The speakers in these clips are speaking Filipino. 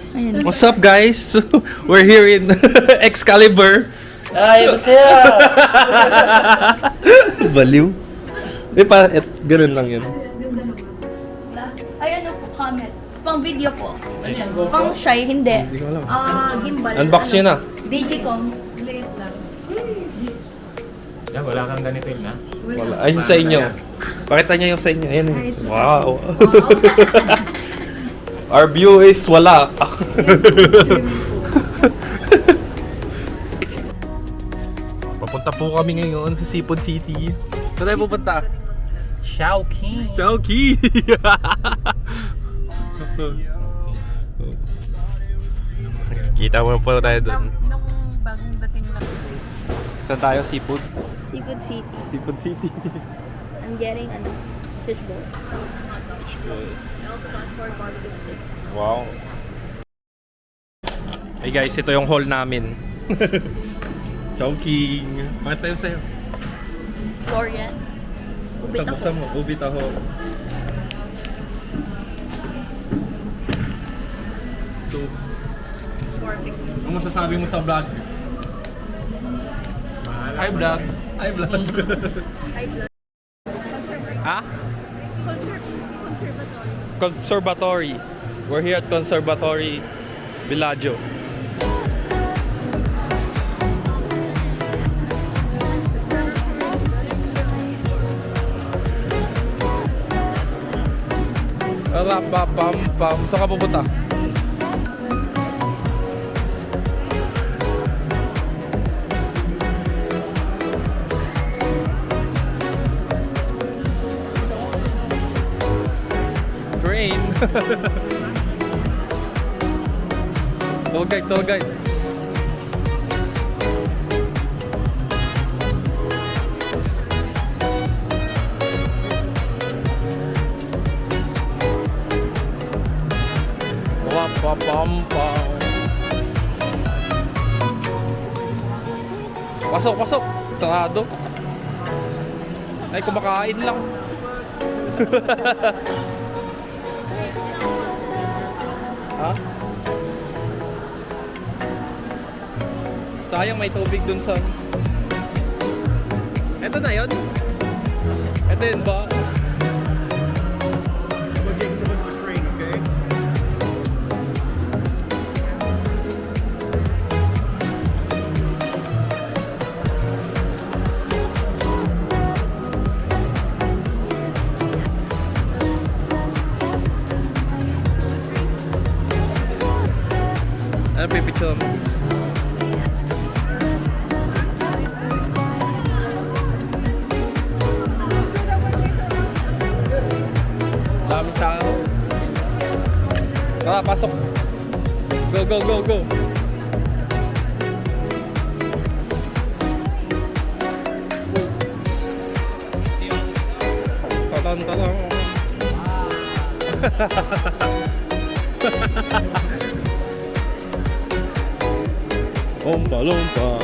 Ayun. What's up, guys? We're here in Excalibur. Ay, ito siya! Baliw. Ganun lang yun. Ay, ano po, comment. Pang video po. Ano yan? Pang shy, hindi. Hindi ko alam. Gimbal. Unbox nyo na. Digicom. Yan, wala kang ganito yun, ha? Wala. Ay, yung sa inyo. Pakita nyo yung sa inyo. Ayan. Wow. Our view is wala. Papunta po kami ngayon sa Sipon City. Saan tayo pupunta? Chowking! Chowky! Kita mo po tayo doon. Nung bagong dating lang. Saan tayo? Seafood? Seafood City. Seafood City. I'm getting, fishbowl. Fish balls. I also got 4 barbecue sticks. Wow. Hey guys, ito yung haul namin. Chowking. Bakit tayo sa'yo? Korean. Ubit Buksan ako. mo, ubi taho. So, ano masasabi mo sa vlog? Hi vlog. Hi vlog. Hi, vlog. Ha? Conservatory. We're here at Conservatory Villaggio. Pam. Saan ka pupunta? Train. Tour guide. Pam. Pasok. Sarado. Ay, kumakain lang. Ha? Sayang may tubig dun sa... Ito na yun? Ito yun ba? Ano pipicture mo? Daming tao. Tara, pasok. Go. Talon. Lompa.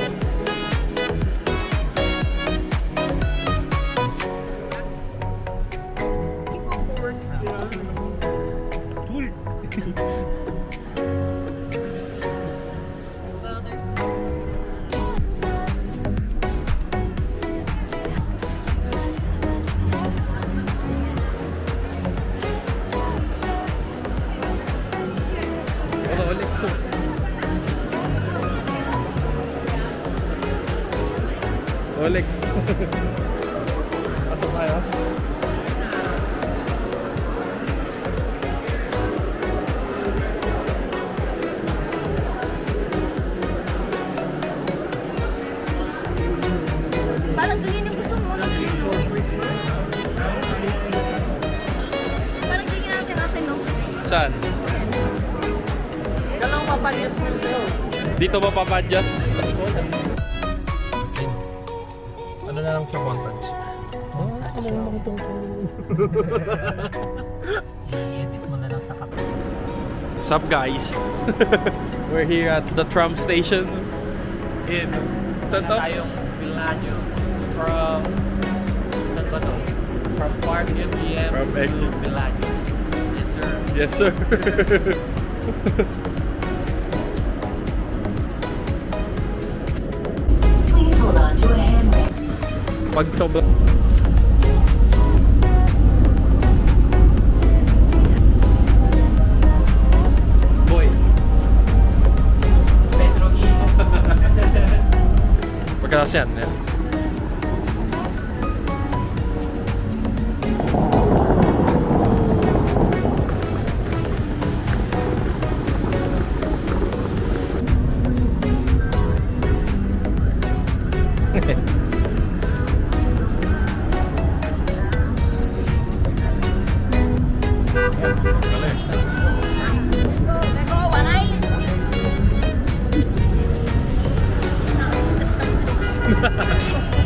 Rolex. Pasok tayo. Parang ganyan yung gusto mo. Parang ganyan natin, no? Saan? Kailangan mapalyas mo sa'yo. Dito ba papadjust? Ano na lang siya montage? I-edit mo na lang sa kape. What's up, guys? We're here at the tram station in... Saan to? Tayong Villaggio from... Saan ba to? From Park MGM From to Villaggio. Yes, sir. Yes, sir. pag sobrang... Boy. Pedro Hino. Pagkatas yan. Yan. Go, wanay!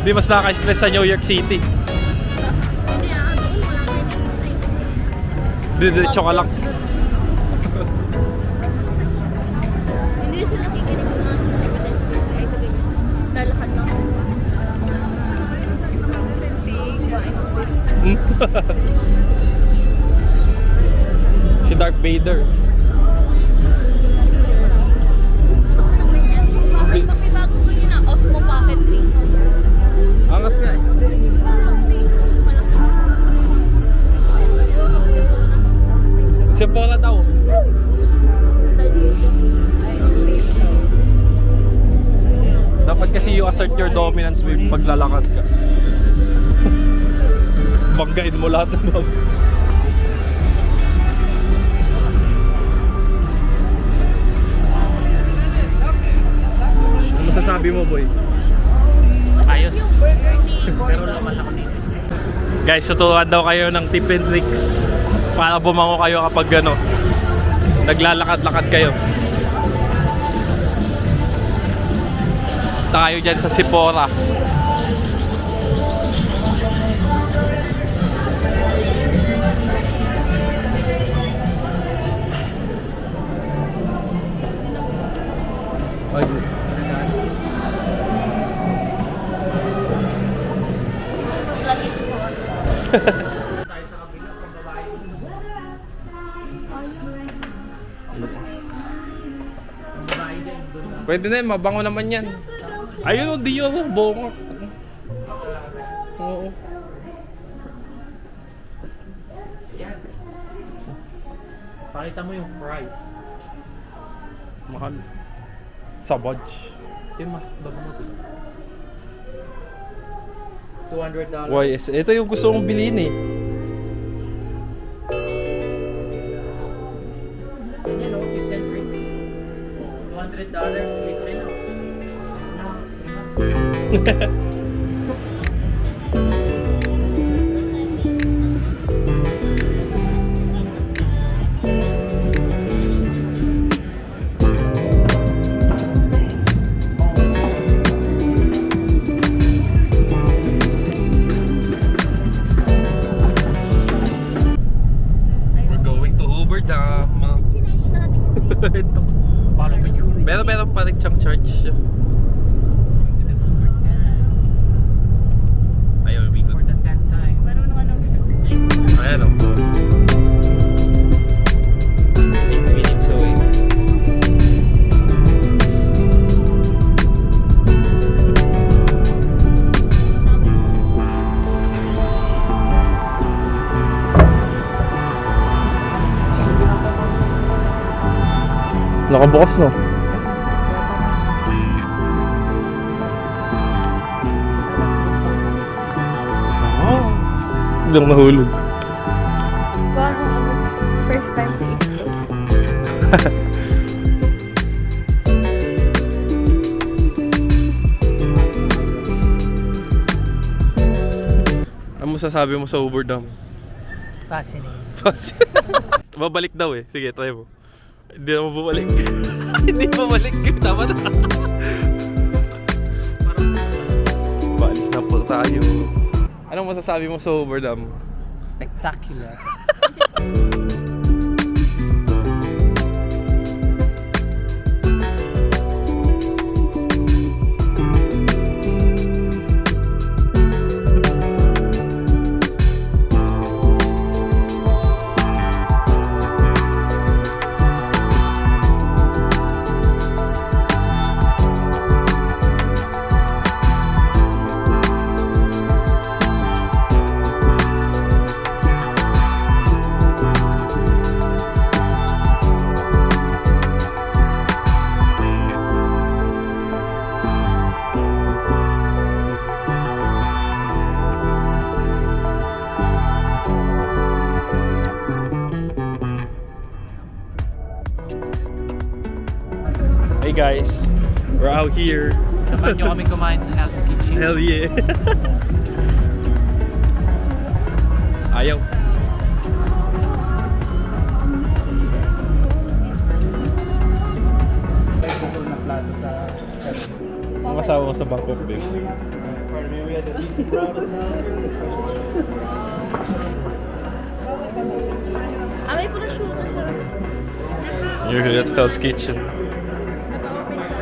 Di mas nakaka-stress sa New York City. Hindi doon wala kayo. Diretso ka lang. Hindi sila nakikinig sa pedestrian. Ay, sabi mo, lalakad lang. Si Darth Vader. Gusto ko ng ganyan. Bakit ba may bagong ganyan na Osmo Pocket 3? Angas nga eh. Malaki. Siyempre na daw. Dapat kasi you assert your dominance with paglalakad ka. Banggain mo lahat ng bag. Ano masasabi mo, boy? Ayos. Yung burger ni Pero Gordon. laman ako dito. Guys, tuturuan daw kayo ng tip and tricks para bumango kayo kapag ano, naglalakad-lakad kayo. Tayo dyan sa Sephora. Ay, Lagi si Gordon. Tayo sa kabila, pang babae. Pang babae din, doon na. pwede na yun, mabango naman yan. Ayun o, Dio, bongo. Oo. Yan. Pakita mo yung price. Mahal. Savage. Ito yung mas babango dito. $200. YS. Ito yung gusto kong bilhin eh. Yan o, tips and tricks. $200, libre na. We're going to Hoover Dam. Sinabi natin yung Ito. Follow me through. Meron pa rin siyang church. Ayaw, we For good. the 10th time. parang naman ng sulit. Ayan o. 8 minutes away. Nakabukas no? Biglang nahulog. Parang first time to explore. Ano masasabi mo sa Hoover Dam? Fascinating. Babalik daw eh. Sige, try mo. Hindi na mababalik. Hindi mabalik. Tama na. Baalis na po tayo. Anong masasabi mo sa Hoover Dam? Spectacular. Hey guys, we're out here. Naman nyo kami kumain sa Hell's Kitchen. Hell yeah. Ayaw. May bukol na plato sa Ang kasama ko sa Bangkok, babe. May prosciutto siya. You're here at Hell's Kitchen. Napa-open sa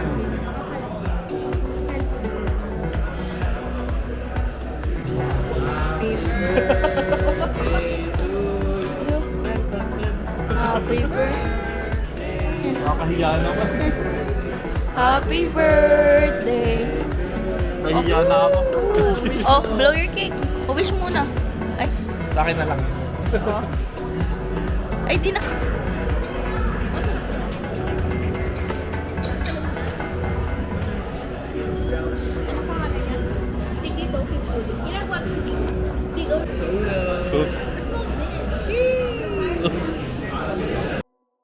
Happy birthday. Nakakahiya naman. Happy birthday. Nahiya na ako. Oh, blow your cake. O, wish muna. Ay, Sa akin na lang. oh. Ay, di na.